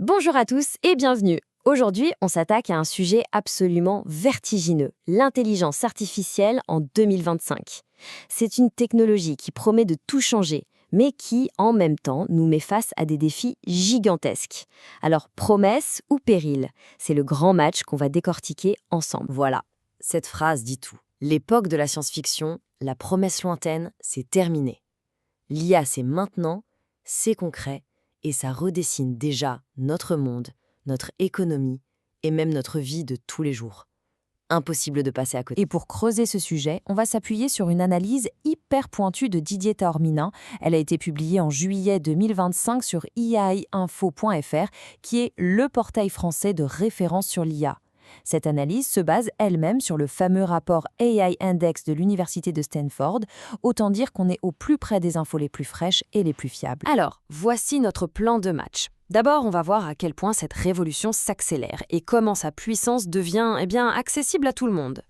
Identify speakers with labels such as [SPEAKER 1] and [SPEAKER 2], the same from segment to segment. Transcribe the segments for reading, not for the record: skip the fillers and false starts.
[SPEAKER 1] Bonjour à tous et bienvenue. Aujourd'hui, on s'attaque à un sujet absolument vertigineux, l'intelligence artificielle en 2025. C'est une technologie qui promet de tout changer, mais qui, en même temps, nous met face à des défis gigantesques. Alors, promesse ou péril? C'est le grand match qu'on va décortiquer ensemble. Voilà, cette phrase dit tout. L'époque de la science-fiction, la promesse lointaine, c'est terminé. L'IA, c'est maintenant, c'est concret, et ça redessine déjà notre monde, notre économie et même notre vie de tous les jours. Impossible de passer à côté.
[SPEAKER 2] Et pour creuser ce sujet, on va s'appuyer sur une analyse hyper pointue de Didier Taormina. Elle a été publiée en juillet 2025 sur iainfo.fr, qui est le portail français de référence sur l'IA. Cette analyse se base elle-même sur le fameux rapport AI Index de l'Université de Stanford. Autant dire qu'on est au plus près des infos les plus fraîches et les plus fiables.
[SPEAKER 1] Alors, voici notre plan de match. D'abord, on va voir à quel point cette révolution s'accélère et comment sa puissance devient accessible à tout le monde.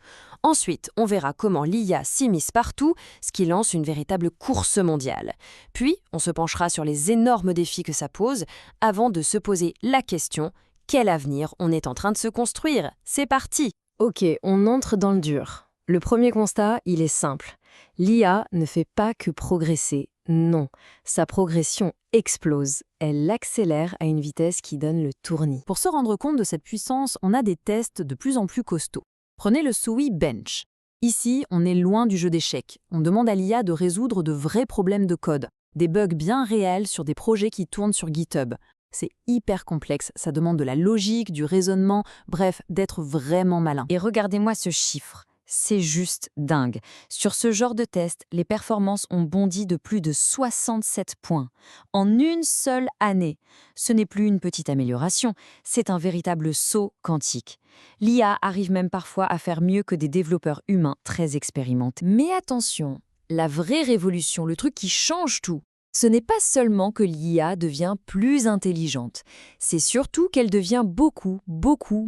[SPEAKER 1] Ensuite, on verra comment l'IA s'immisce partout, ce qui lance une véritable course mondiale. Puis, on se penchera sur les énormes défis que ça pose avant de se poser la question: quel avenir on est en train de se construire? C'est parti! Ok, on entre dans le dur. Le premier constat, il est simple. L'IA ne fait pas que progresser. Non, sa progression explose. Elle accélère à une vitesse qui donne le tournis.
[SPEAKER 2] Pour se rendre compte de cette puissance, on a des tests de plus en plus costauds. Prenez le SOWI Bench. Ici, on est loin du jeu d'échecs. On demande à l'IA de résoudre de vrais problèmes de code, des bugs bien réels sur des projets qui tournent sur GitHub. C'est hyper complexe, ça demande de la logique, du raisonnement, bref, d'être vraiment malin.
[SPEAKER 1] Et regardez-moi ce chiffre. C'est juste dingue. Sur ce genre de test, les performances ont bondi de plus de 67 points en une seule année. Ce n'est plus une petite amélioration, c'est un véritable saut quantique. L'IA arrive même parfois à faire mieux que des développeurs humains très expérimentés. Mais attention, la vraie révolution, le truc qui change tout, ce n'est pas seulement que l'IA devient plus intelligente, c'est surtout qu'elle devient beaucoup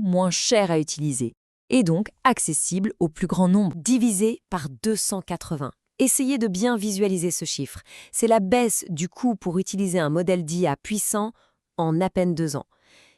[SPEAKER 1] moins chère à utiliser. Et donc accessible au plus grand nombre, divisé par 280. Essayez de bien visualiser ce chiffre. C'est la baisse du coût pour utiliser un modèle d'IA puissant en à peine 2 ans.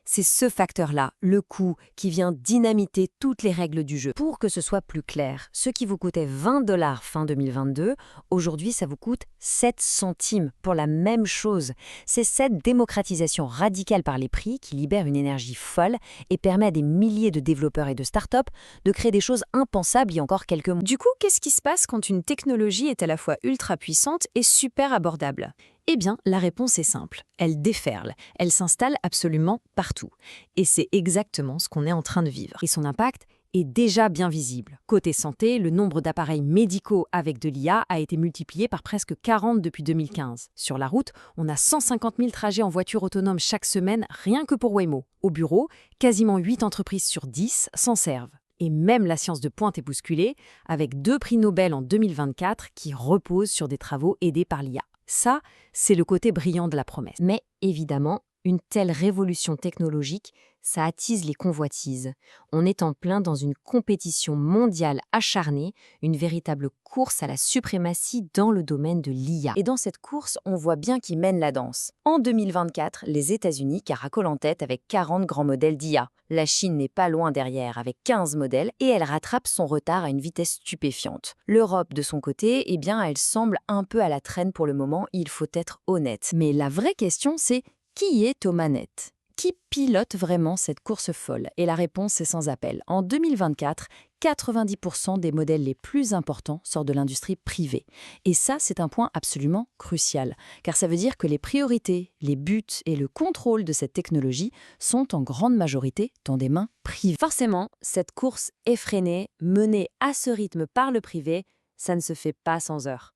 [SPEAKER 1] C'est ce facteur-là, le coût, qui vient dynamiter toutes les règles du jeu. Pour que ce soit plus clair, ce qui vous coûtait 20$ fin 2022, aujourd'hui ça vous coûte 7 centimes pour la même chose. C'est cette démocratisation radicale par les prix qui libère une énergie folle et permet à des milliers de développeurs et de startups de créer des choses impensables il y a encore quelques mois.
[SPEAKER 3] Du coup, qu'est-ce qui se passe quand une technologie est à la fois ultra puissante et super abordable ? Eh bien, la réponse est simple. Elle déferle. Elle s'installe absolument partout. Et c'est exactement ce qu'on est en train de vivre. Et son impact est déjà bien visible. Côté santé, le nombre d'appareils médicaux avec de l'IA a été multiplié par presque 40 depuis 2015. Sur la route, on a 150 000 trajets en voiture autonome chaque semaine, rien que pour Waymo. Au bureau, quasiment 8 entreprises sur 10 s'en servent. Et même la science de pointe est bousculée, avec 2 prix Nobel en 2024 qui reposent sur des travaux aidés par l'IA. Ça, c'est le côté brillant de la promesse.
[SPEAKER 1] Mais évidemment, une telle révolution technologique, ça attise les convoitises. On est en plein dans une compétition mondiale acharnée, une véritable course à la suprématie dans le domaine de l'IA. Et dans cette course, on voit bien qui mène la danse. En 2024, les États-Unis caracolent en tête avec 40 grands modèles d'IA. La Chine n'est pas loin derrière avec 15 modèles et elle rattrape son retard à une vitesse stupéfiante. L'Europe, de son côté, elle semble un peu à la traîne pour le moment, il faut être honnête. Mais la vraie question, c'est: qui est aux manettes? Qui pilote vraiment cette course folle? Et la réponse est sans appel. En 2024, 90% des modèles les plus importants sortent de l'industrie privée. Et ça, c'est un point absolument crucial, car ça veut dire que les priorités, les buts et le contrôle de cette technologie sont en grande majorité dans des mains privées. Forcément, cette course effrénée, menée à ce rythme par le privé, ça ne se fait pas sans heurts.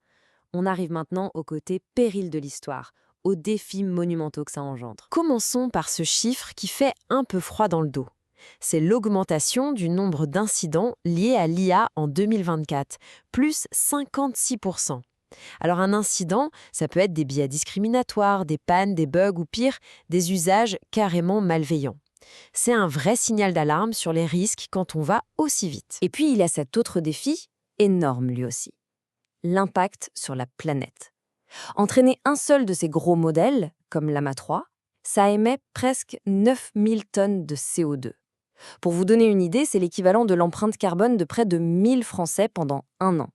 [SPEAKER 1] On arrive maintenant au côté péril de l'histoire, aux défis monumentaux que ça engendre. Commençons par ce chiffre qui fait un peu froid dans le dos. C'est l'augmentation du nombre d'incidents liés à l'IA en 2024, plus 56%. Alors un incident, ça peut être des biais discriminatoires, des pannes, des bugs ou pire, des usages carrément malveillants. C'est un vrai signal d'alarme sur les risques quand on va aussi vite. Et puis il y a cet autre défi, énorme lui aussi: l'impact sur la planète. Entraîner un seul de ces gros modèles, comme Llama 3,
[SPEAKER 2] Ça émet presque 9000 tonnes de CO2. Pour vous donner une idée, c'est l'équivalent de l'empreinte carbone de près de 1000 Français pendant un an.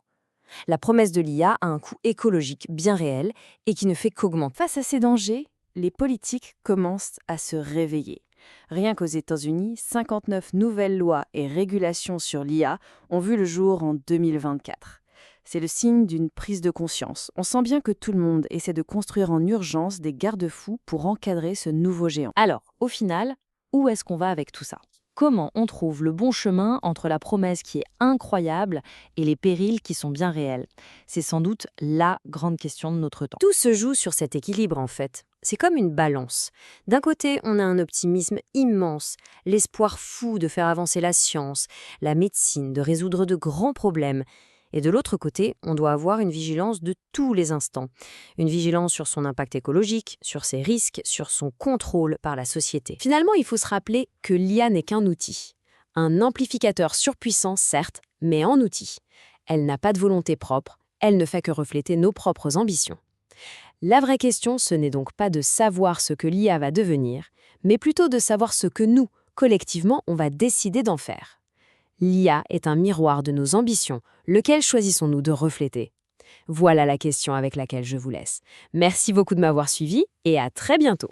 [SPEAKER 2] La promesse de l'IA a un coût écologique bien réel et qui ne fait qu'augmenter. Face à ces dangers, les politiques commencent à se réveiller. Rien qu'aux États-Unis, 59 nouvelles lois et régulations sur l'IA ont vu le jour en 2024. C'est le signe d'une prise de conscience. On sent bien que tout le monde essaie de construire en urgence des garde-fous pour encadrer ce nouveau géant. Alors, au final, où est-ce qu'on va avec tout ça ? Comment on trouve le bon chemin entre la promesse qui est incroyable et les périls qui sont bien réels? C'est sans doute la grande question de notre temps.
[SPEAKER 1] Tout se joue sur cet équilibre en fait. C'est comme une balance. D'un côté, on a un optimisme immense, l'espoir fou de faire avancer la science, la médecine, de résoudre de grands problèmes. Et de l'autre côté, on doit avoir une vigilance de tous les instants. Une vigilance sur son impact écologique, sur ses risques, sur son contrôle par la société. Finalement, il faut se rappeler que l'IA n'est qu'un outil. Un amplificateur surpuissant, certes, mais en outil. Elle n'a pas de volonté propre, elle ne fait que refléter nos propres ambitions. La vraie question, ce n'est donc pas de savoir ce que l'IA va devenir, mais plutôt de savoir ce que nous, collectivement, on va décider d'en faire. L'IA est un miroir de nos ambitions, lequel choisissons-nous de refléter? Voilà la question avec laquelle je vous laisse. Merci beaucoup de m'avoir suivi et à très bientôt.